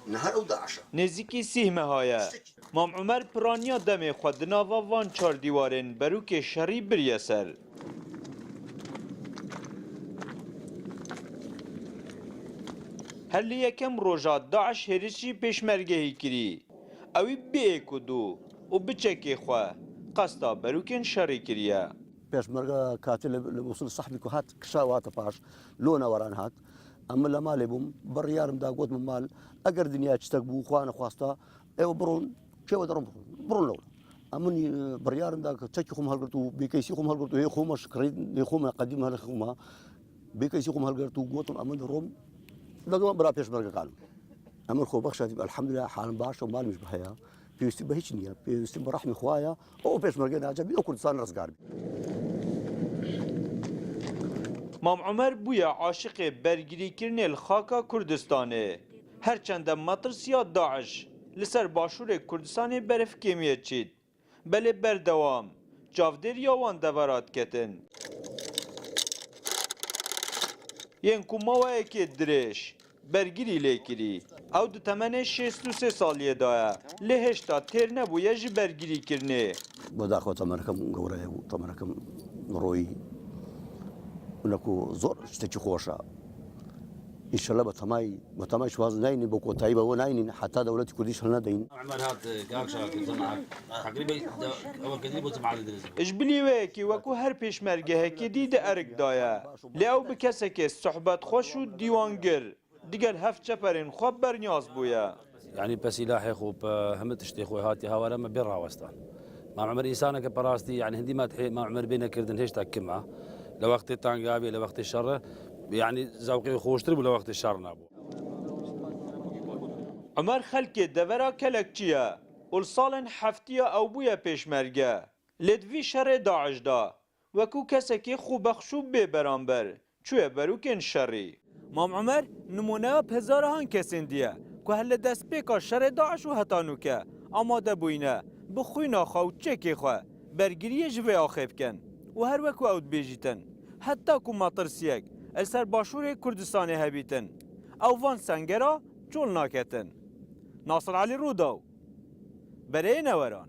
نهر او داعش نزیکی سیهمه هایه مام عمر پرانیا دم خود ناوا وان چار دیوارن بروک شری بریه سر هر یکم روژات داعش هریشی پیشمرگهی کری اوی بیه کدو و بچکی خواه قصدا بروکن شری کریه پێشمەرگە کاتێ لە وصل سەحبی و هات کشاواتە پاش لۆ نەوەران هات ئەمە لە ماڵێ بووم بڕیارمدا گوتم مال ئەگەر دنیا چتەک بوو خوا نەخواستا ئێوە بڕۆن کێوە دەڕۆم بڕۆن لەوڵە ئەمنی بڕیارمدا کە چەکی خۆم هەڵگرت و بێکەیسی خۆم هەڵگرت و هێ خۆمە شکڕیت لێ خۆمە قەدیم هەر خۆمە بێکەیسی خۆم هەڵگرت و گوتم ئەمە دەڕۆم لەگەڵ برا پێشمەرگەکانم ئەمە خۆبەخشاتی الحەمدوللا حالم باشە و ماڵمیش بەهەیە پێویستی بە هیچ نییە پێویستی بە ڕەحمی خوایە ئەو پێشمەرگە ناجەبی ئەو کوردستان ڕزگار بێت مام عمر بویا عاشق برگیری کرنه الخاکا کردستانه هرچند مطرسیا داعش لسر باشور کردستان برف کمیت چید بله بردوام جاودر یاوان دورات کتن ین کماوه که درش برگیری لیکری او دو تمنه 63 سالیه دایه لهشتا تیر نبویه جی برگیری کرنه بەداخەوە تەمەنەکەم گەورەیە و تەمەنەکەم ڕۆی ونەکو زۆر شتێکی خۆشە ئینشەڵە بە تەمای شواز ناینین بۆ کۆتایی بەوە ناینین حتا دەوڵەتی کوردیش هەڵ نەدەین اجبلی وەیەکی وەکو هەر پێشمەرگەهەکی دیدە ئەرک دایە لێ ئەو بکەسێکێ سوحبەت خۆش و دیوانگر دیگەر هەفت چەپەرین خۆ بەرنیاز بووە يعني بسلاحي خو همت اشتي خوي هاتي هاورا ما بين راوستان ما عمر انسانك براستي يعني هندي ما تحي ما عمر بينا كردن هيش تاكمها لوقت التانقابي لوقت الشر يعني زوقي خوشتري ولا وقت الشر نابو عمر خلکی دورا کلکچیه اولسالن هفتیه او بویا پیشمرگه لدوی شر داعش دا وکو کسکی خوب بخشوب به برانبر چوه بروکن شری مام عمر نمونه هزاره هان کسندیه که هل دست پیکا شر داعش و هتانو که آماده بوینه بخوی ناخو چکی خواه برگیری جوه آخیب کن و هر وکو اود بیجیتن حتی که مطرسیک السر باشور کردستان هبیتن او وان سنگرا چول ناکتن ناصر علي رودو برای نوران